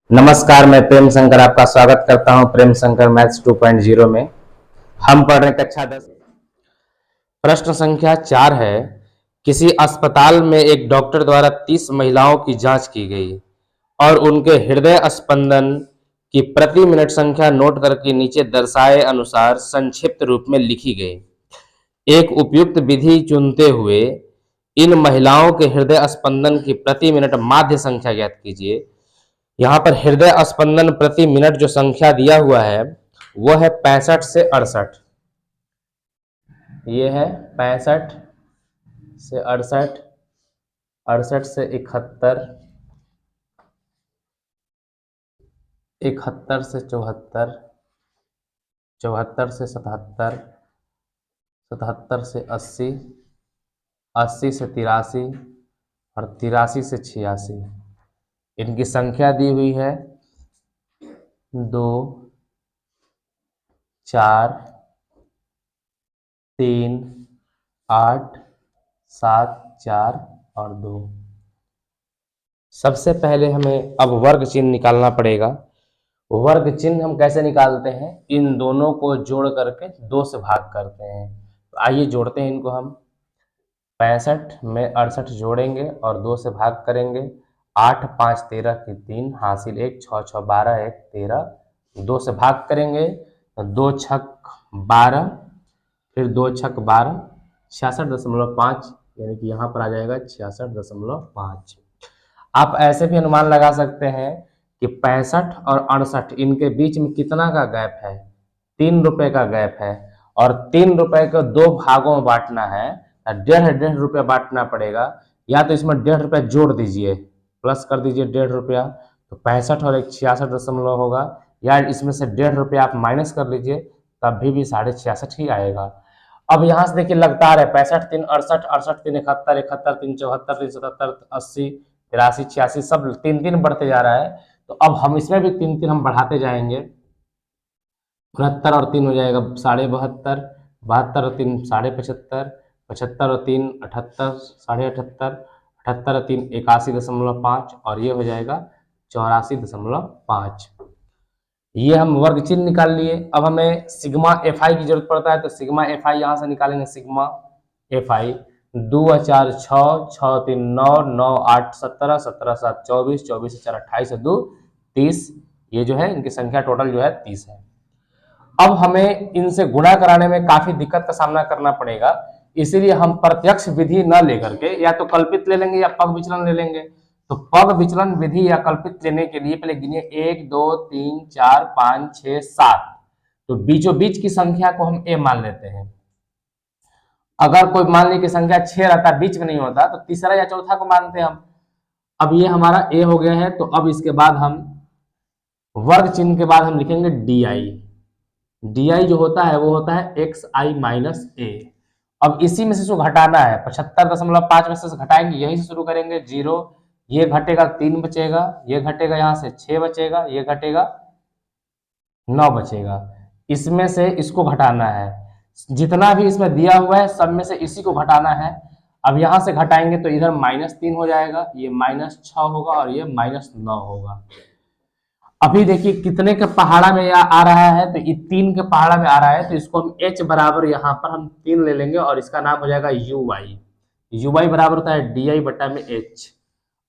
नमस्कार, मैं प्रेम शंकर आपका स्वागत करता हूं प्रेम शंकर मैथ्स 2.0 में। हम पढ़ रहे कक्षा 10। प्रश्न संख्या 4 है। किसी अस्पताल में एक डॉक्टर द्वारा 30 महिलाओं की जांच की गई और उनके हृदय स्पंदन की प्रति मिनट संख्या नोट करके नीचे दर्शाए अनुसार संक्षिप्त रूप में लिखी गई। एक उपयुक्त विधि चुनते हुए इन महिलाओं के हृदय स्पंदन की प्रति मिनट माध्य संख्या ज्ञात कीजिए। यहाँ पर हृदय स्पंदन प्रति मिनट जो संख्या दिया हुआ है वो है 65 से 68। ये है 65 से 68, 68 से 71, 71 से 74, 74 से 77, 77 से 80, 80 से 83 और 83 से 86। इनकी संख्या दी हुई है 2, 4, 3, 8, 7, 4 और 2। सबसे पहले हमें अब वर्ग चिन्ह निकालना पड़ेगा। वर्ग चिन्ह हम कैसे निकालते हैं? इन दोनों को जोड़ करके 2 से भाग करते हैं। तो आइए जोड़ते हैं इनको हम। 65 में 68 जोड़ेंगे और 2 से भाग करेंगे। 8, 5, 13 की 3 हासिल 1, 6, 6, 12, 1, 13। 2 से भाग करेंगे तो 2 छक 12, फिर 2 छक 12, 66.5, यानी कि यहाँ पर आ जाएगा 66.5। आप ऐसे भी अनुमान लगा सकते हैं कि 65 और 68 इनके बीच में कितना का गैप है? 3 रुपए का गैप है और 3 रुपए को 2 भागों में बांटना है। 1.5 रुपया बांटना पड़ेगा, या तो इसमें 1.5 रुपया जोड़ दीजिए, प्लस कर दीजिए 1.5 रुपया, तो 65 और 1 66 होगा, या इसमें से 1.5 रुपया आप माइनस कर लीजिए तब भी 66.5 ही आएगा। अब यहाँ से देखिए लगातार है 65, 3, 68, 68, 3, 71, 71, 3, 74, 3, 77, 80, 83, 86 सब 3 बढ़ते जा रहा है। तो अब हम इसमें भी 3 हम बढ़ाते जाएंगे। 69 और 3 हो जाएगा 72.5, 72 और 3 75.5, 75 और 3 78, 78.5, 78 और 3 81.5 और ये हो जाएगा 84.5। ये हम वर्ग चिन्ह निकाल लिए। अब हमें सिग्मा एफ आई की जरूरत पड़ता है, तो सिग्मा एफ आई यहाँ से निकालेंगे। सिग्मा एफ आई 2 और 4 6, 6 3 9, 9 8 17, 17 7 24, 24 4 28 और 2 30। ये जो है इनकी संख्या टोटल जो है 30 है। अब हमें इनसे गुणा कराने में काफी दिक्कत का सामना करना पड़ेगा, इसीलिए हम प्रत्यक्ष विधि न लेकर के या तो कल्पित ले लेंगे या पग विचलन ले लेंगे। तो पग विचलन विधि या कल्पित लेने के लिए पहले गिनिए 1 2 3 4 5 6 7। तो बीचों बीच की संख्या को हम ए मान लेते हैं। अगर कोई मान ली कि संख्या 6 रहता, बीच में नहीं होता, तो तीसरा या चौथा को मानते हैं हम। अब ये हमारा ए हो गया है। तो अब इसके बाद हम वर्ग चिन्ह के बाद हम लिखेंगे डी आई। डी आई जो होता है वो होता है एक्स आई माइनस ए। अब इसी में से जो घटाना है 75.5 में से घटाएंगे, यहीं से शुरू करेंगे। 0, ये घटेगा 3 बचेगा, ये घटेगा यहाँ से 6 बचेगा, ये घटेगा 9 बचेगा। इसमें से इसको घटाना है, जितना भी इसमें दिया हुआ है सब में से इसी को घटाना है। अब यहाँ से घटाएंगे तो इधर -3 हो जाएगा, ये -6 होगा और ये -9 होगा। अभी देखिए कितने के पहाड़ा में आ रहा है, तो ये 3 के पहाड़ा में आ रहा है, तो इसको हम h बराबर यहाँ पर हम 3 ले लेंगे और इसका नाम हो जाएगा यू वाई। यू वाई बराबर होता है डी आई बटा में h।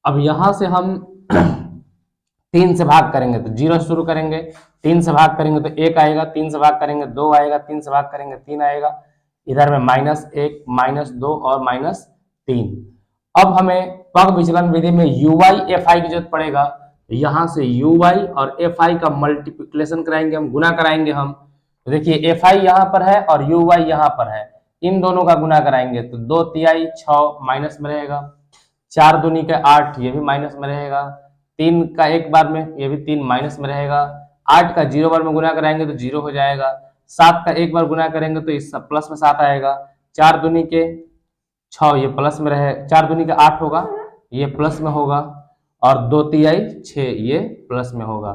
अब यहाँ से हम 3 से भाग करेंगे तो 0 से शुरू करेंगे, 3 से भाग करेंगे तो 1 आएगा, 3 से भाग करेंगे 2 आएगा, 3 से भाग करेंगे 3 आएगा, इधर में -1 -2 और -3। अब हमें पग विचलन विधि में यू वाई एफ आई की जरूरत पड़ेगा। यहां से यू वाई और एफ आई का मल्टीप्लिकेशन कराएंगे हम, गुना कराएंगे हम। तो देखिए एफ आई यहाँ पर है और यू वाई यहाँ पर है, इन दोनों का गुना कराएंगे तो 2 तिहाई 6 माइनस में रहेगा, 4 दूनी के 8 ये भी माइनस में रहेगा, 3 का एक बार में ये भी 3 माइनस में रहेगा, 8 का 0 बार में गुना कराएंगे तो 0 हो जाएगा, 7 का एक बार गुना करेंगे तो इस प्लस में 7 आएगा, 4 दूनी के 6 ये प्लस में रहे, 4 दूनी का 8 होगा ये प्लस में होगा, और 2 तिहाई 6 ये प्लस में होगा।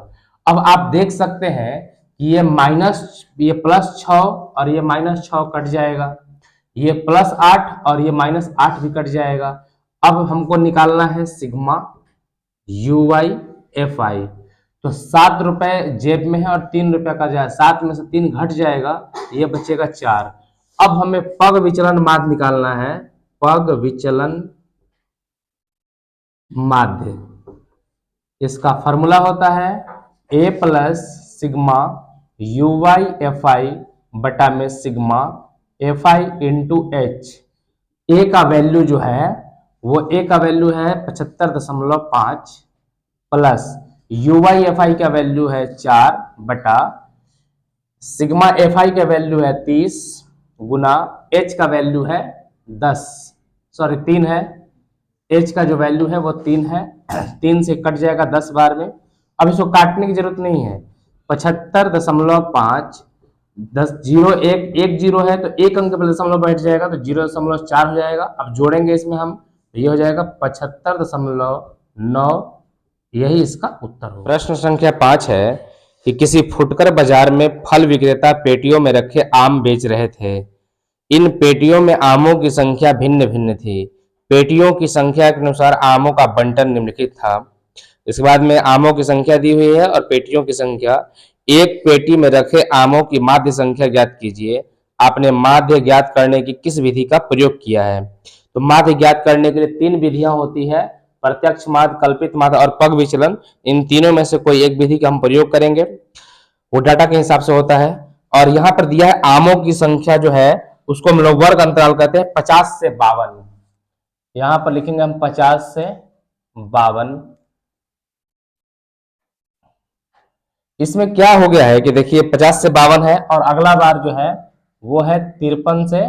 अब आप देख सकते हैं कि ये +6 और ये -6 कट जाएगा, ये +8 और ये -8 भी कट जाएगा। अब हमको निकालना है sigma U Y F I. तो 7 रुपए जेब में है और 3 रुपया का जाए, 7 में से 3 घट जाएगा, ये बचेगा 4। अब हमें पग विचलन माध्य निकालना है, पग विचलन माध्य। इसका फॉर्मूला होता है a plus sigma U Y F I बटा में sigma F I into H. A का वैल्यू जो है वो ए का वैल्यू है 75.5 plus U Y F I का वैल्यू है 4 बटा सिग्मा एफ आई का वैल्यू है 30 गुना एच का वैल्यू है 3 है। एच का जो वैल्यू है वो 3 है, 3 से कट जाएगा 10 बार में। अब इसको काटने की जरूरत नहीं है, 75.5 10 0 1 0 है तो एक अंक पे दशमलव बैठ जाएगा तो 0.4 हो जाएगा। अब जोड़ेंगे इसमें हम तो ये हो जाएगा 75.9। यही इसका उत्तर होगा। प्रश्न संख्या 5 है कि किसी फुटकर बाजार में फल विक्रेता पेटियों में रखे आम बेच रहे थे। इन पेटियों में आमों की संख्या भिन्न भिन्न थी। पेटियों की संख्या के अनुसार आमों का बंटन निम्नलिखित था। इसके बाद में आमों की संख्या दी हुई है और पेटियों की संख्या। एक पेटी में रखे आमों की माध्य संख्या ज्ञात कीजिए। आपने माध्य ज्ञात करने की किस विधि का प्रयोग किया है? तो माध्य ज्ञात करने के लिए 3 विधियां होती है, प्रत्यक्ष माध्य, कल्पित माध्य और पग विचलन। इन तीनों में से कोई एक विधि का हम प्रयोग करेंगे, वो डाटा के हिसाब से होता है। और यहाँ पर दिया है आमों की संख्या जो है उसको हम लोग वर्ग अंतराल कहते हैं 50 से 52। यहां पर लिखेंगे हम 50 से 52। इसमें क्या हो गया है कि देखिए 50 से 52 है और अगला बार जो है वो है 53 से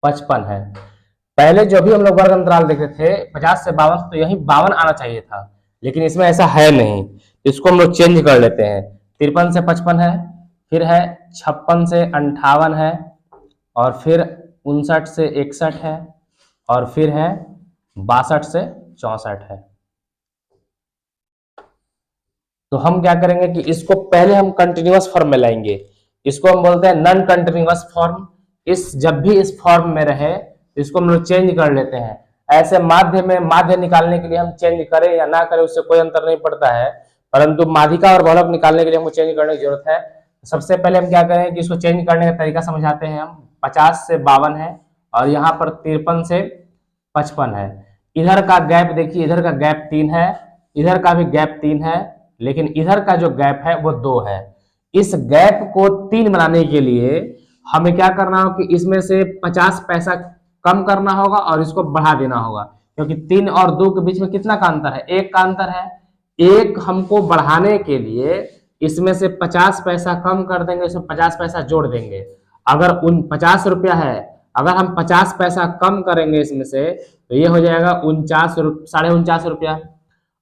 55 है। पहले जो भी हम लोग वर्ग अंतराल देखे थे 50 से 52 तो यही 52 आना चाहिए था, लेकिन इसमें ऐसा है नहीं, इसको हम लोग चेंज कर लेते हैं। 53 से 55 है, फिर है 56 से 58 है, और फिर 59 से 61 है, और फिर है 62 से 64 है। तो हम क्या करेंगे कि इसको पहले हम कंटिन्यूअस फॉर्म में लाएंगे। इसको हम बोलते हैं नॉन कंटिन्यूअस फॉर्म। जब भी इस फॉर्म में रहे इसको हम लोग चेंज कर लेते हैं। ऐसे माध्य में माध्य निकालने के लिए हम चेंज करें या ना करें उससे कोई अंतर नहीं पड़ता है, परंतु माध्यिका और बहुलक निकालने के लिए हमको चेंज करने की जरूरत है। सबसे पहले हम क्या करें कि इसको चेंज करने का तरीका समझाते हैं हम। 50 से 52 है और यहाँ पर 53 से 55 है। इधर का गैप देखिए, इधर का गैप 3 है, इधर का भी गैप 3 है, लेकिन इधर का जो गैप है वो 2 है। इस गैप को 3 बनाने के लिए हमें क्या करना होगा कि इसमें से 50 पैसा कम करना होगा और इसको बढ़ा देना होगा, क्योंकि 3 और 2 के बीच में कितना का अंतर है? 1 का अंतर है। 1 हमको बढ़ाने के लिए इसमें से 50 पैसा कम कर देंगे, इसमें 50 पैसा जोड़ देंगे। अगर 50 रुपया है, अगर हम 50 पैसा कम करेंगे इसमें से तो ये हो जाएगा 49.5 रुपया,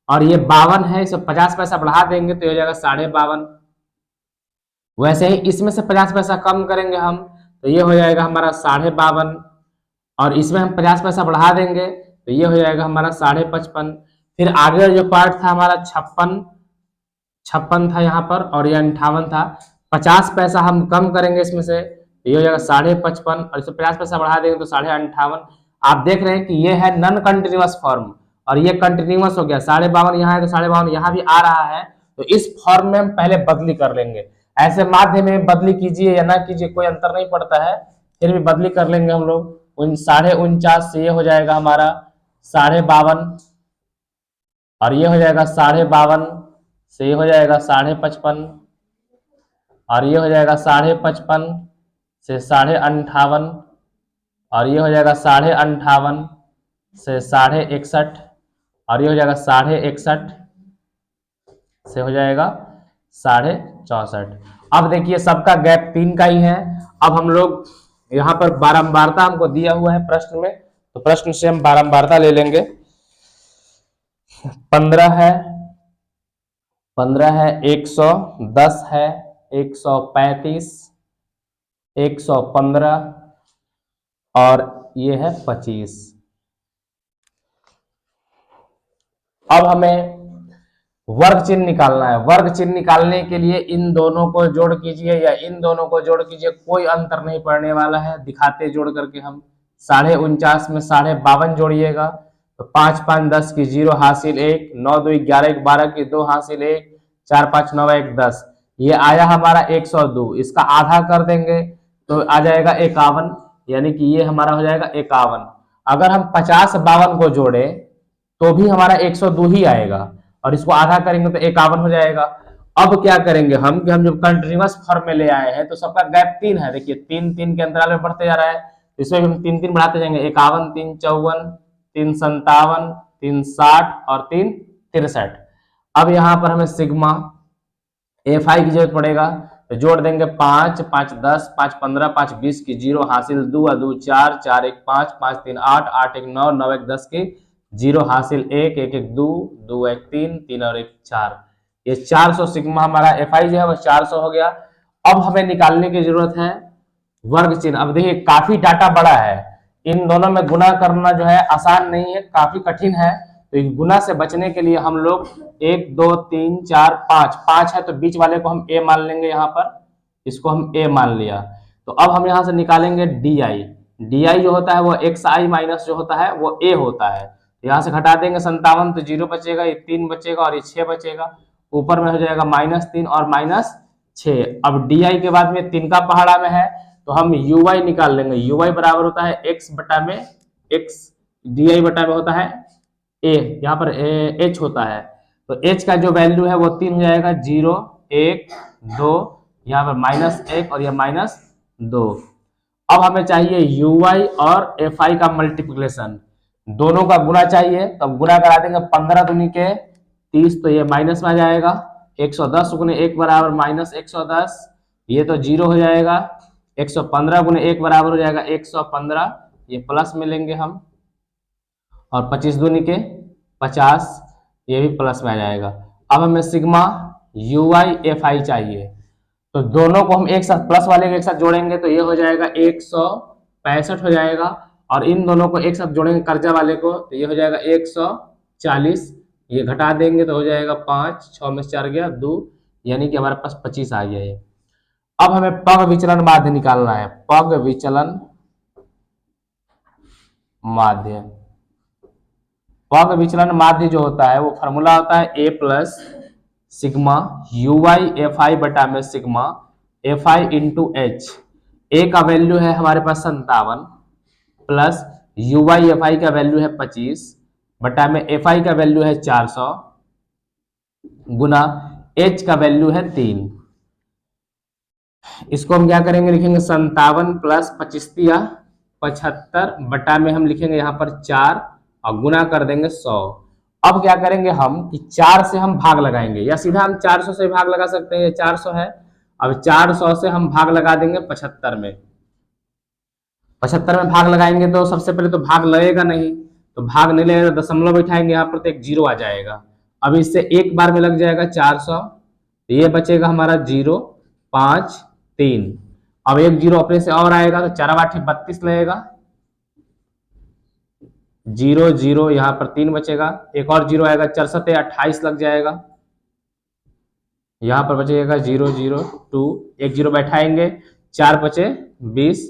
और ये 52 है, इसमें 50 पैसा बढ़ा देंगे तो ये हो जाएगा 52.5। वैसे ही इसमें से 50 पैसा कम करेंगे हम तो ये हो जाएगा हमारा 52.5, और इसमें हम 50 पैसा बढ़ा देंगे तो ये हो जाएगा हमारा 55.5। फिर आगे जो पार्ट था हमारा 56 था यहाँ पर, और ये 58 था। 50 पैसा हम कम करेंगे इसमें से तो ये हो जाएगा 55.5, और इसमें 50 पैसा बढ़ा देंगे तो 58.5। आप देख रहे हैं कि ये है नॉन कंटिन्यूअस फॉर्म और ये कंटिन्यूअस हो गया। 52.5 यहाँ है तो 52.5 यहाँ भी आ रहा है, तो इस फॉर्म में हम पहले बदली कर लेंगे। ऐसे माध्य में बदली कीजिए या ना कीजिए कोई अंतर नहीं पड़ता है, फिर भी बदली कर लेंगे हम लोग। 49.5 से ये हो जाएगा हमारा 52.5, और ये हो जाएगा 52.5 से ये हो जाएगा 55.5, और ये हो जाएगा 55.5 से 58.5, और ये हो जाएगा 58.5 से 61.5, और ये हो जाएगा 61.5 से हो जाएगा 64.5। अब देखिए सबका गैप 3 का ही है। अब हम लोग यहाँ पर बारंबारता हमको दिया हुआ है प्रश्न में, तो प्रश्न से हम बारंबारता ले लेंगे। 15 है, 110 है, 135, 115 और ये है 25। अब हमें वर्ग चिन्ह निकालना है। वर्ग चिन्ह निकालने के लिए इन दोनों को जोड़ कीजिए या इन दोनों को जोड़ कीजिए, कोई अंतर नहीं पड़ने वाला है। दिखाते जोड़ करके हम 49.5 में 52.5 जोड़िएगा तो 5 5 10 की 0 हासिल 1, 9 2 11 1 12 की 2 हासिल 1, 4 5 9 1 10। ये आया हमारा 102। इसका आधा कर देंगे तो आ जाएगा 51, यानी कि ये हमारा हो जाएगा 51। अगर हम 50 52 को जोड़े तो भी हमारा 102 ही आएगा, और इसको आधा करेंगे तो 51 हो जाएगा। अब क्या करेंगे हम कि हम जब कंटिन्यूअस फॉर्म में ले आए हैं तो सबका गैप 3 है, देखिए 3 3 के अंतराल में बढ़ते जा रहा है, तो इसमें हम 3 3 बढ़ाते जाएंगे। 51 3 54, 3 57, 3 60 और 3 63। अब यहाँ पर हमें सिग्मा एफ आई की जरूरत पड़ेगा, तो जोड़ देंगे 5 5 10, 5 15, 5 20 की 0 हासिल 2 2 4, 4 1 5, 5 3 8, 8 1 9, 9 1 10 की 0 हासिल 1, 1 1 2, 2 1 3, 3 और 1 4। ये 400 सिग्मा हमारा एफ आई जो है वो 400 हो गया। अब हमें निकालने की जरूरत है वर्ग चिन्ह। अब देखिए काफी डाटा बड़ा है, इन दोनों में गुना करना जो है आसान नहीं है, काफी कठिन है। तो इस गुना से बचने के लिए हम लोग 1 2 3 4 5 5 है तो बीच वाले को हम ए मान लेंगे, यहाँ पर इसको हम ए मान लिया। तो अब हम यहाँ से निकालेंगे डी आई। डी आई जो होता है वो एक्स आई माइनस जो होता है वो ए होता है। यहाँ से घटा देंगे 57 तो 0 बचेगा, ये 3 बचेगा और ये 6 बचेगा, ऊपर में हो जाएगा -3 और -6। अब डी आई के बाद में 3 का पहाड़ा में है तो हम यू वाई निकाल लेंगे। यू वाई बराबर होता है एक्स बटा में एक्स, डी आई बटा में होता है ए, यहाँ पर एच होता है, तो एच का जो वैल्यू है वो 3 हो जाएगा, 0 1 2, यहाँ पर -1 और यह -2। अब हमें चाहिए यू वाई और एफ आई का मल्टीप्लिकेशन, दोनों का गुना चाहिए, तो गुना करा देंगे 15 दूनी के 30, तो ये माइनस में आ जाएगा। 110 गुने 1 बराबर -110, ये तो 0 हो जाएगा। 115 गुने 1 बराबर हो जाएगा 115, ये प्लस में लेंगे हम, और 25 दूनी के 50, ये भी प्लस में आ जाएगा। अब हमें sigma U Y F I चाहिए, तो दोनों को हम एक साथ प्लस वाले के एक साथ जोड़ेंगे तो ये हो जाएगा 165 हो जाएगा, और इन दोनों को एक साथ जोड़ेंगे कर्जा वाले को तो ये हो जाएगा 140, ये घटा देंगे तो हो जाएगा 5, 6 में 4 गया 2, यानी कि हमारे पास 25 आ गया ये। अब हमें पग विचलन माध्य निकालना है, पग विचलन माध्य। पग विचलन माध्य जो होता है वो फॉर्मूला होता है A plus sigma U Y F I बटा में sigma F I into H. A का वैल्यू है हमारे पास 57 plus U Y F I का वैल्यू है 25 बटा में एफ आई का वैल्यू है 400 गुना एच का वैल्यू है 3। इसको हम क्या करेंगे, लिखेंगे 57 प्लस 25 75 बटा में हम लिखेंगे यहाँ पर 4 और गुना कर देंगे 100। अब क्या करेंगे हम कि 4 से हम भाग लगाएंगे, या सीधा हम 400 से भाग लगा सकते हैं, ये 400 है। अब 400 से हम भाग लगा देंगे 75 में, 75 में भाग लगाएंगे तो सबसे पहले तो भाग लगेगा नहीं, तो भाग नहीं लगेगा, दशमलव बैठाएंगे यहाँ पर तो एक 0 आ जाएगा। अब इससे एक बार में लग जाएगा 400, तो ये बचेगा हमारा 0 5 3। अब एक 0 अपने से और आएगा तो 4 8 32 लगेगा, 0 0 यहाँ पर 3 बचेगा, एक और 0 आएगा 4 7 28 लग जाएगा, यहाँ पर बचेगा 0 0 2, एक 0 बैठाएंगे 4 बचे 20,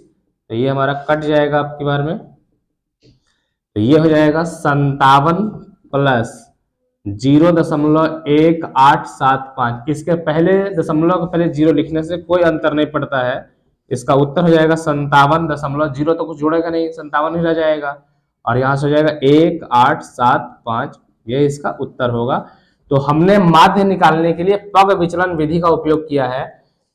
तो ये हमारा कट जाएगा आपकी बार में, तो ये हो जाएगा 57 प्लस 0.1875। इसके पहले दशमलव के पहले 0 लिखने से कोई अंतर नहीं पड़ता है, इसका उत्तर हो जाएगा 57.0 तो कुछ जोड़ेगा नहीं, 57 ही रह जाएगा, और यहाँ से हो जाएगा 1875, ये इसका उत्तर होगा। तो हमने माध्य निकालने के लिए पग विचलन विधि का उपयोग किया है,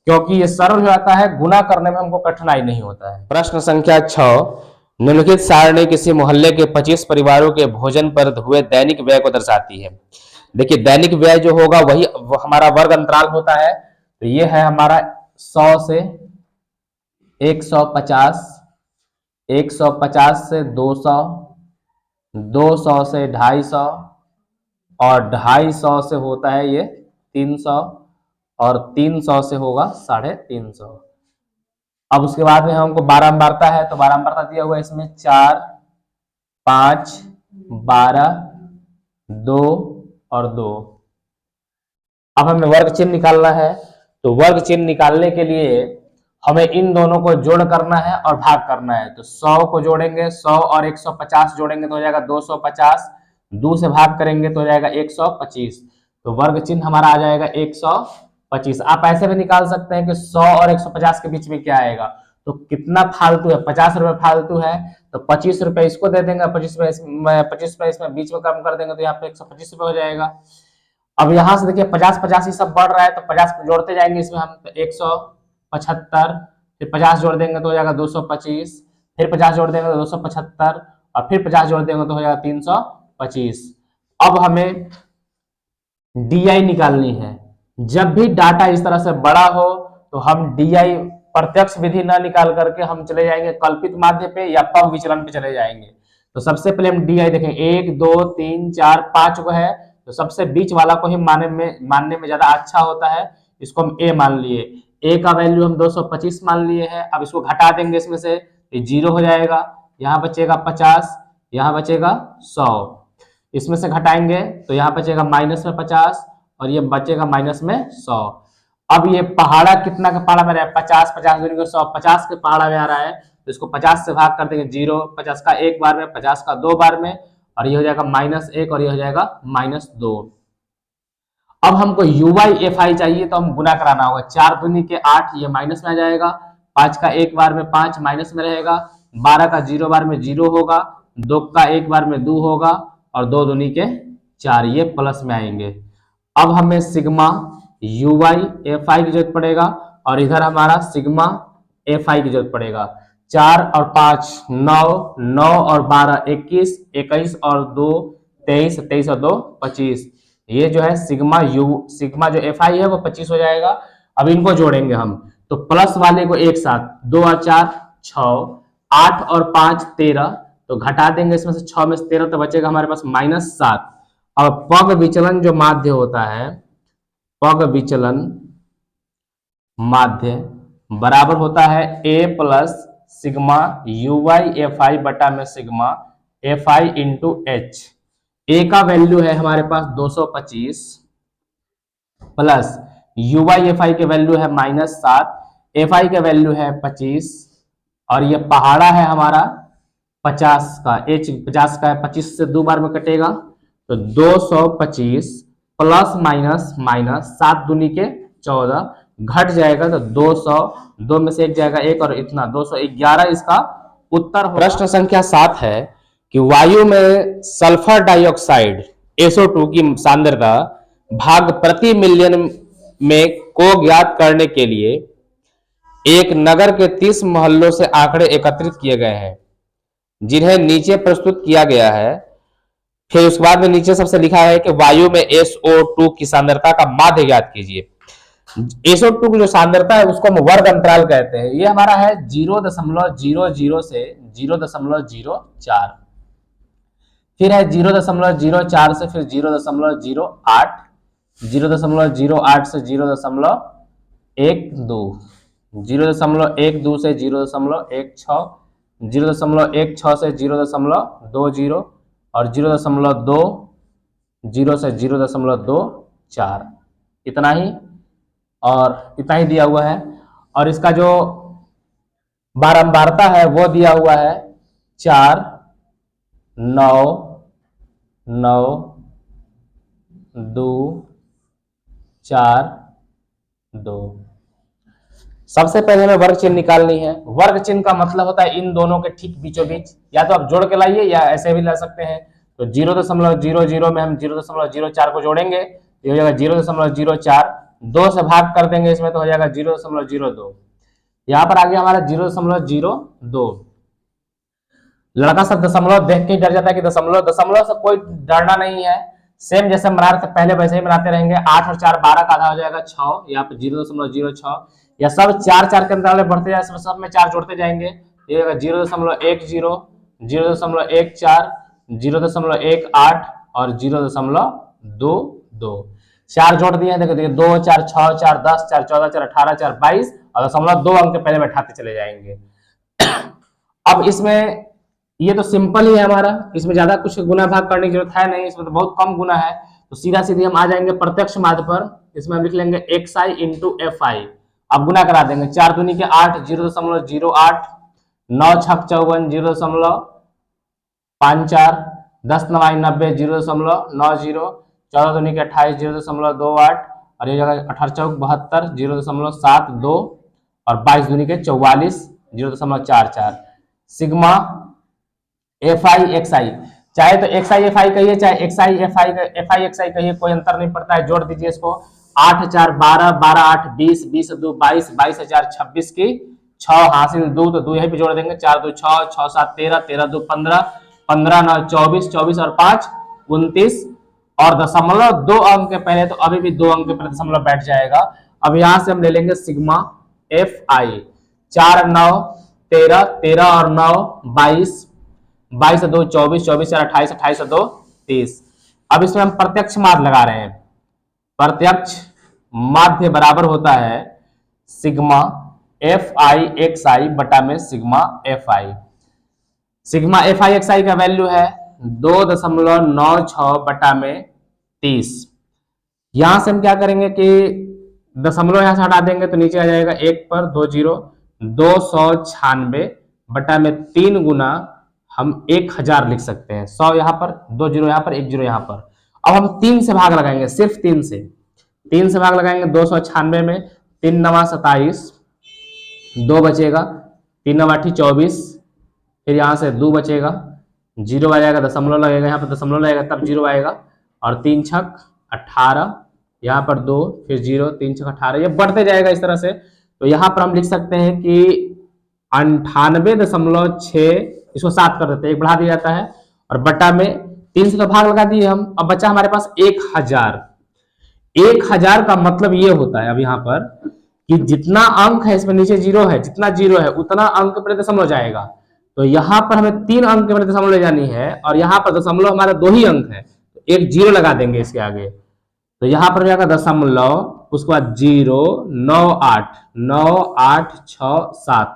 क्योंकि ये सरल हो जाता है, गुना करने में हमको कठिनाई नहीं होता है। प्रश्न संख्या 6, निम्नलिखित सारणी किसी मोहल्ले के 25 परिवारों के भोजन पर हुए दैनिक व्यय को दर्शाती है। देखिए दैनिक व्यय जो होगा वही हमारा वर्ग अंतराल होता है, तो ये है हमारा 100 से 150, 150 से 200, 200 से 250, और 250 से होता है ये 300, और 300 से होगा 350। अब उसके बाद में हमको बारंबारता है, तो बारंबारता दिया हुआ है इसमें 4 5 12 2 और 2। अब हमें वर्ग चिन्ह निकालना है, तो वर्ग चिन्ह निकालने के लिए हमें इन दोनों को जोड़ करना है और भाग करना है। तो 100 को जोड़ेंगे, 100 और 150 जोड़ेंगे तो हो जाएगा 250, 2 से भाग करेंगे तो हो जाएगा 125। तो वर्ग चिन्ह हमारा आ जाएगा 125। आप ऐसे भी निकाल सकते हैं कि 100 और 150 के बीच में क्या आएगा, तो कितना फालतू है, 50 रुपए फालतू है, तो 25 रुपए इसको दे देंगे, 25 रुपए इसमें बीच में कम कर देंगे तो यहाँ पे 125 रुपए हो जाएगा। अब यहां से देखिए 50-50 ही सब बढ़ रहा है, तो 50 जोड़ते जाएंगे इसमें हम, तो 175, फिर 50 जोड़ देंगे तो हो जाएगा 225, फिर 50 जोड़ देंगे तो 275, और फिर 50 जोड़ देंगे तो हो जाएगा 325। अब हमें DI निकालनी है। जब भी डाटा इस तरह से बड़ा हो तो हम DI प्रत्यक्ष विधि ना निकाल करके हम चले जाएंगे कल्पित माध्य पे या पग विचलन पे चले जाएंगे। तो सबसे पहले हम DI देखें, 1 2 3 4 5 को है, तो सबसे बीच वाला को ही मानने में ज्यादा अच्छा होता है, इसको हम A मान लिए। A का वैल्यू हम 225 मान लिए हैं। अब इसको घटा देंगे इसमें से, ये 0 हो जाएगा, यहाँ बचेगा 50, यहाँ बचेगा 100, इसमें से घटाएंगे तो यहाँ बचेगा माइनस में 50 और ये बचेगा माइनस में 100। अब ये पहाड़ा कितना का पहाड़ा में रहा है, 50, 50 दूनी को 100, 50 के पहाड़ा में आ रहा है, तो इसको 50 से भाग कर देंगे 0, 50 का एक बार में, 50 का दो बार में, और ये हो जाएगा -1 और ये हो जाएगा -2। अब हमको UY/FI चाहिए तो हम गुना कराना होगा, 4 दूनी के 8, ये माइनस में आ जाएगा, 5 का एक बार में 5 माइनस में रहेगा, 12 का 0 बार में 0 होगा, 2 का एक बार में 2 होगा, और 2 दूनी के 4, ये प्लस में आएंगे। अब हमें सिग्मा UY/FI की जरूरत पड़ेगा और इधर हमारा सिग्मा FI की जरूरत पड़ेगा। 4 और 5 9, 9 और 12 21, 21 और 2 23, 23 और 2 25, ये जो है सिग्मा जो FI है वो 25 हो जाएगा। अब इनको जोड़ेंगे हम, तो प्लस वाले को एक साथ, 2 और 4 6, 8 और 5 13, तो घटा देंगे इसमें से 6 में से 13, तो बचेगा हमारे पास -7। और पग विचलन जो माध्य होता है, पग विचलन माध्य बराबर होता है A प्लस सिग्मा UY/FI बटा में sigma FI into H। A का वैल्यू है हमारे पास 225 प्लस UY/FI के वैल्यू है -7, FI के वैल्यू है 25, और ये पहाड़ा है हमारा 50 का, H 50 का है, 25 से 2 बार में कटेगा, तो 225 प्लस माइनस 7 दूनी के 14, घट जाएगा तो 200, 2 में से 1 जाएगा 1 और इतना 211 इसका उत्तर होगा। प्रश्न संख्या 7 है कि वायु में सल्फर डाइऑक्साइड SO2 की सांद्रता भाग प्रति मिलियन में को ज्ञात करने के लिए एक नगर के 30 मोहल्लों से आंकड़े एकत्रित किए गए हैं, जिन्हें नीचे प्रस्तुत किया गया है। फिर उसके बाद में नीचे सबसे लिखा है कि वायु में SO2 की सांद्रता का माध्य ज्ञात कीजिए। SO2 की जो सांद्रता है उसको हम वर्ग अंतराल कहते हैं। ये हमारा है 0.00 से 0.04, फिर है 0.04 से फिर 0.08, 0.08 से 0.12, 0.12 से 0.16, 0.16 से 0.20 और 0.20 से 0.24, इतना ही, और इतना ही दिया हुआ है। और इसका जो बारंबारता है वो दिया हुआ है 4 9 9 2 4 2। सबसे पहले हमें वर्ग चिन्ह निकालनी है। वर्ग चिन्ह का मतलब होता है इन दोनों के ठीक बीचों बीच, या तो आप जोड़ के लाइए या ऐसे भी ला सकते हैं। तो 0.00 में हम 0.04 को जोड़ेंगे, ये हो जाएगा 0.04, 2 से भाग कर देंगे इसमें तो हो जाएगा 0.02। यहाँ पर आ गया हमारा 0.02। लड़का सब दशमलव देख के डर जाता है कि दशमलव से कोई डरना नहीं है, सेम जैसे बना रहे थे पहले वैसे ही बनाते रहेंगे। 8 और 4 12 का आधा हो जाएगा 6, यहाँ पे 0.06, या सब 4 के अंतराल में बढ़ते जाए, सब में 4 जोड़ते जाएंगे, ये 0.10, 0.14, 0.18 और 0.22। 4 जोड़ दिए हैं, देखिए 2 4 6 4 10 4 14 4 18 4 22 और 0.2 अंक के पहले बैठाते चले जाएंगे। अब इसमें ये तो सिंपल ही है हमारा, इसमें ज्यादा कुछ गुना भाग करने की जरूरत है नहीं, इसमें तो बहुत कम गुना है। तो सीधा सीधी हम आ जाएंगे प्रत्यक्ष माध्य पर। इसमें हम लिख लेंगे XI इंटू FI, अब गुना करा देंगे, 4 दूनी के 8, 0.08, 9 छक 54, 0.54, 10 9 90, 0.90, 14 दूनी के 28, 0.28, और ये जगह 18 चौक 72, 0.72, और 22 दूनी के 44, 0.44। Sigma F I X I, चाहे तो एक्स आई एफ आई कहिए, चाहे X I F I X I कहिए, कोई अंतर नहीं पड़ता है। जोड़ दीजिए इसको, 8 4 12, 12 8 20, 20 2 22, 22 4 26 की 6 हासिल 2, तो 2 यहीं पे जोड़ देंगे, 4 2 6, 6 7 13, 13 2 15, 15 9 24, 24 और 5 29, और दशमलव 2 अंक के पहले, तो अभी भी 2 अंक के पहले दशमलव बैठ जाएगा। अब यहां से हम ले लेंगे सिग्मा एफ आई, 4 9 13, 13 और 9 22, 22 2 24, 24 4 28, 28 2 30। अब इसमें हम प्रत्यक्ष माध्य लगा रहे हैं। प्रत्यक्ष माध्य बराबर होता है sigma F I X I बटा में sigma F I. Sigma F I X I का वैल्यू है 2.96 बटा में 30। यहां से हम क्या करेंगे कि दशमलव यहां से हटा देंगे तो नीचे आ जाएगा 1 पर 2 जीरो, 296 बटा में 3 गुना हम 1000 लिख सकते हैं। 100 यहां पर, 2 जीरो यहां पर, 1 जीरो यहां पर। अब हम 3 से भाग लगाएंगे, सिर्फ 3 से। 3 से भाग लगाएंगे 296 में, 3 9 27, 2 बचेगा, 3 9 8 24, फिर यहां से 2 बचेगा, जीरो आ जाएगा, दशमलव लगेगा, यहाँ पर दशमलव लगेगा तब जीरो आएगा, और 3 छक 18, यहाँ पर 2, फिर 0, 3 छक 18, ये बढ़ते जाएगा इस तरह से। तो यहाँ पर हम लिख सकते हैं कि 98.6, इसको 7 कर देते हैं, 1 बढ़ा दिया जाता है, और बटा में 3 से तो भाग लगा दिए हम। अब बचा हमारे पास 1000। 1000 का मतलब ये होता है अब यहाँ पर कि जितना अंक है इसमें नीचे जीरो है, जितना जीरो है उतना अंक पर दशमलव जाएगा। तो यहाँ पर हमें 3 अंक पर दशमलव ले जानी है, और यहाँ पर दशमलव हमारा 2 ही अंक है, तो एक जीरो लगा देंगे इसके आगे। तो यहाँ पर जाएगा दशमलव, उसके बाद 0 9 8 9 8 6 7,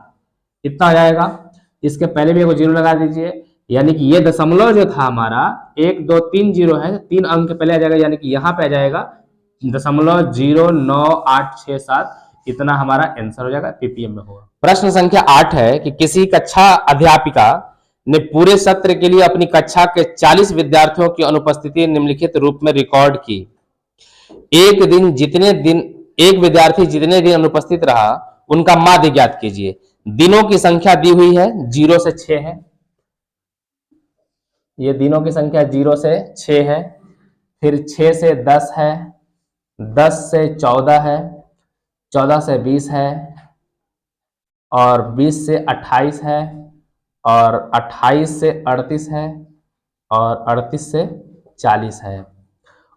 इतना आ जाएगा। इसके पहले भी एक जीरो लगा दीजिए, यानी कि ये दशमलव जो था हमारा 1 2 3 जीरो है, 3 अंक के पहले आ जाएगा, यानी कि यहाँ पे आ जाएगा 0.9867, इतना हमारा आंसर हो जाएगा, पीपीएम में होगा। प्रश्न संख्या 8 है कि किसी कक्षा अध्यापिका ने पूरे सत्र के लिए अपनी कक्षा के 40 विद्यार्थियों की अनुपस्थिति निम्नलिखित रूप में रिकॉर्ड की। एक विद्यार्थी जितने दिन अनुपस्थित रहा उनका माध्य ज्ञात कीजिए। दिनों की संख्या दी हुई है 0 से 6 है, ये दिनों की संख्या 0 से 6 है, फिर 6 से 10 है, 10 से 14 है, 14 से 20 है, और 20 से 28 है, और 28 से 38 है, और 38 से 40 है।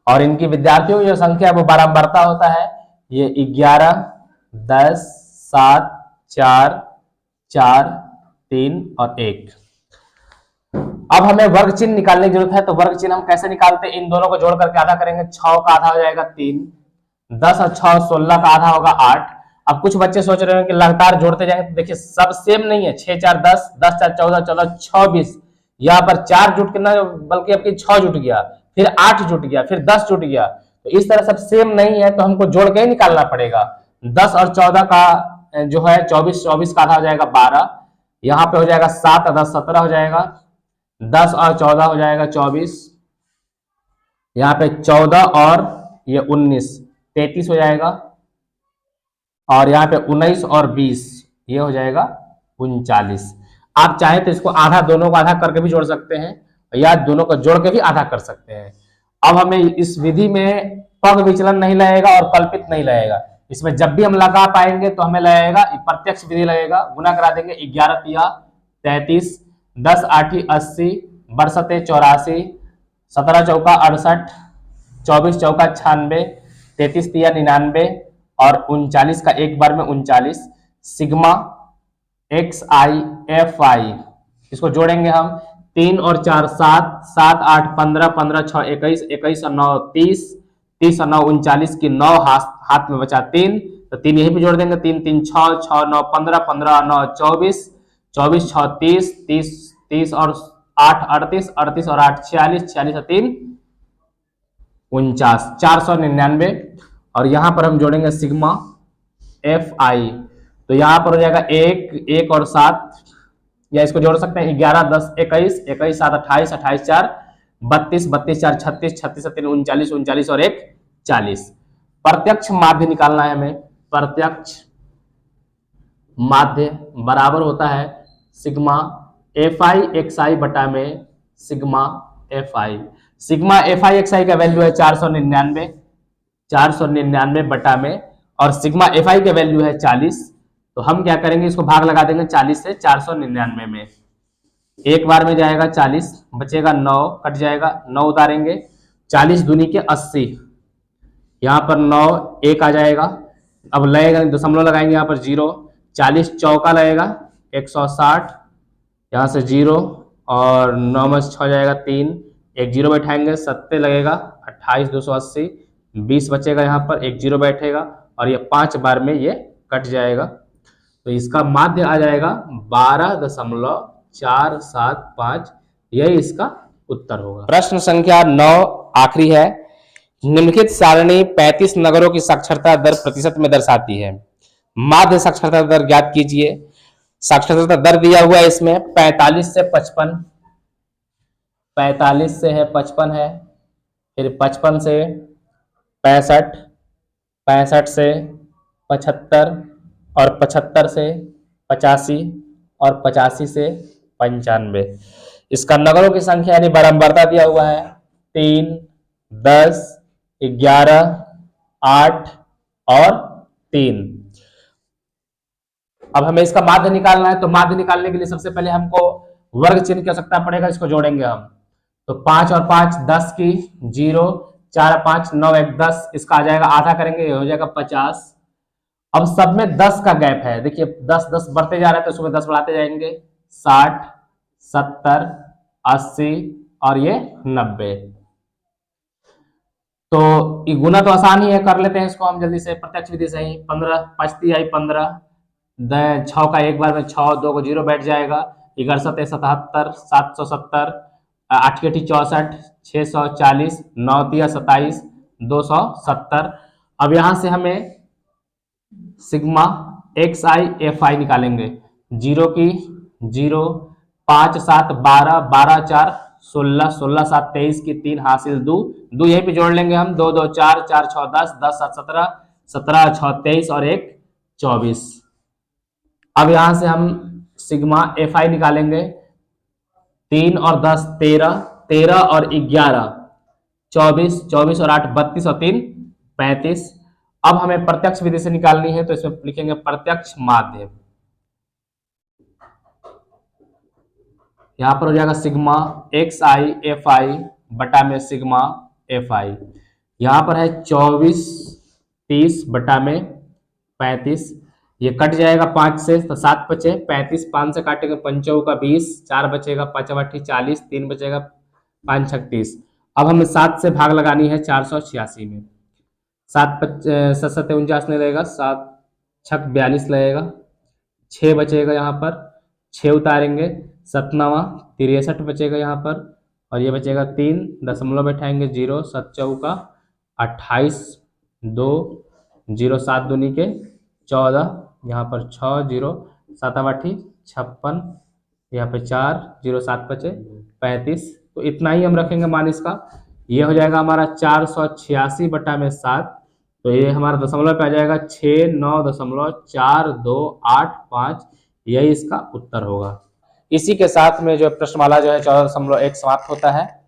और इनकी विद्यार्थियों की जो संख्या है वो बारंबारता होता है, ये 11 10 7 4 4 3 और 1। अब हमें वर्ग चिन्ह निकालने की जरूरत है, तो वर्ग चिन्ह हम कैसे निकालते हैं? इन दोनों को जोड़ करके आधा करेंगे, 6 का आधा हो जाएगा 3, 10 और 6 16 का आधा होगा 8। अब कुछ बच्चे सोच रहे हैं कि लगातार जोड़ते जाएंगे, तो देखिए सब सेम नहीं है, 6 4 10, 10 4 14, 14 6 20, यहाँ पर 4 जुट के ना, बल्कि आपकी 6 जुट गया, फिर 8 जुट गया, फिर 10 जुट गया, तो इस तरह सब सेम नहीं है, तो हमको जोड़ के ही निकालना पड़ेगा। 10 और 14 का जो है 24, 24 का आधा हो जाएगा 12, यहाँ पे हो जाएगा 7 और 10 17 हो जाएगा, 10 और 14 हो जाएगा 24, यहाँ पे 14 और ये 19 33 हो जाएगा, और यहाँ पे 19 और 20 ये हो जाएगा 39। आप चाहे तो इसको आधा, दोनों को आधा करके भी जोड़ सकते हैं, या दोनों को जोड़ के भी आधा कर सकते हैं। अब हमें इस विधि में पग विचलन नहीं लगेगा और कल्पित नहीं लगेगा। इसमें जब भी हम लगा पाएंगे तो हमें लगेगा प्रत्यक्ष विधि लगेगा। गुना करा देंगे, 11 तिया 33, 10 8 80, 62 84, 17 चौका 68, 24 चौका 96, 33 तिया 99, और 39 का एक बार में 39। सिग्मा एक्स आई एफ आई, इसको जोड़ेंगे हम, 3 और 4 7, 7 8 15, 15 6 21, 21 और 9 30, 30 और 9 39 की 9 हाथ में बचा 3, तो 3 यहीं पे जोड़ देंगे, 3 3 6, 6 9 15, 15 9 24, 24 6 30, 30 30 और 8 38, 38 और 8 46, 46 और 3 49, 499। और यहां पर हम जोड़ेंगे सिग्मा एफ आई, तो यहाँ पर हो जाएगा 1 1 और 7, या इसको जोड़ सकते हैं 11 10 21, 21 7 28, 28 4 32, 32 4 36, 36 3 39, 39 और 1 40। प्रत्यक्ष माध्य निकालना है हमें। प्रत्यक्ष माध्य बराबर होता है sigma F I X I बटा में sigma F I. Sigma F I X I का वैल्यू है 499, 499 बटा में, और सिग्मा एफ आई का वैल्यू है 40। तो हम क्या करेंगे, इसको भाग लगा देंगे 40 से 499 में। एक बार में जाएगा 40, बचेगा 9, कट जाएगा 9 उतारेंगे, 40 दूनी के 80, यहाँ पर 9 1 आ जाएगा। अब लगेगा दशमलव लगाएंगे यहाँ पर 0, 40 चौका लगेगा 160, यहाँ से 0 और 9 में 6 जाएगा 3, एक 0 बैठाएंगे 70 लगेगा 28 280, 20 बचेगा, यहाँ पर एक 0 बैठेगा और ये 5 बार में ये कट जाएगा। तो इसका माध्य आ जाएगा 12.475, यही इसका उत्तर होगा। प्रश्न संख्या 9 आखिरी है। निम्नलिखित सारणी 35 नगरों की साक्षरता दर प्रतिशत में दर्शाती है। माध्य साक्षरता दर ज्ञात कीजिए। साक्षरता दर दिया हुआ है इसमें 45 से 55, 45 से है 55 है, फिर 55 से 65, 65 से 75 और 75 से 85 और 85 से 95। इसका नगरों की संख्या यानी बारंबारता दिया हुआ है 3, 10, 11, 8 और 3। अब हमें इसका माध्य निकालना है, तो माध्य निकालने के लिए सबसे पहले हमको वर्ग चिन्ह की आवश्यकता पड़ेगा, इसको जोड़ेंगे हम। तो 5 और 5 10 की, 0 4 5 9 1 10, इसका आ जाएगा आधा करेंगे, हो जाएगा 50। अब सब में 10 का गैप है, देखिए 10 10 बढ़ते जा रहा है तो उसमें 10 बढ़ाते जाएंगे, 60 70 80 और ये 90। तो ये गुना तो आसान ही है, कर लेते हैं इसको हम जल्दी से प्रत्यक्ष विधि से ही। 15 5 आई 15, 6 का एक बार में 6, 2 को 0 बैठ जाएगा, 11 7 77 770, 8 के 64 640, 9 3 27 270। अब यहां से हमें सिग्मा एक्स आई एफ आई निकालेंगे। 0 की 0, 5 7 12, 12 4 16, 16 7 23 की 3 हासिल 2, यहीं पे जोड़ लेंगे हम, 2 2 4 4 6 10, 10 7 17, 17 6 23 और 1 24। अब यहां से हम सिग्मा एफ आई निकालेंगे। 3 और 10 13, 13 और 11 24, 24 और 8 32 और 3 35। अब हमें प्रत्यक्ष विधि से निकालनी है, तो इसमें लिखेंगे प्रत्यक्ष माध्य। यहां पर हो जाएगा sigma x I F I बटा में सिग्मा एफ आई। यहां पर है 24 30 बटा में 35, ये कट जाएगा 5 से तो 7 बचे, 35 5 से काटेंगे 5 का 20, 4 बचेगा 5 8 40, 3 बचेगा 5 36। अब हमें 7 से भाग लगानी है 486 में। 7 7 49 नहीं लगेगा, 7 6 42 लगेगा, 6 बचेगा यहाँ पर, 6 उतारेंगे, 7 9 63 बचेगा यहाँ पर, और ये बचेगा 3, दशमलव बैठाएंगे 0, 7 चौका 28, 2 0 7 दूनी के 14, यहाँ पर 6 0 7 8 56, यहाँ पे 4 0 7 बचे 35। तो इतना ही हम रखेंगे मान इसका। ये हो जाएगा हमारा 486 बटा में 7, तो ये हमारा दशमलव पे आ जाएगा 69.4285, यही इसका उत्तर होगा। इसी के साथ में जो प्रश्नमाला जो है 14.1 समाप्त होता है।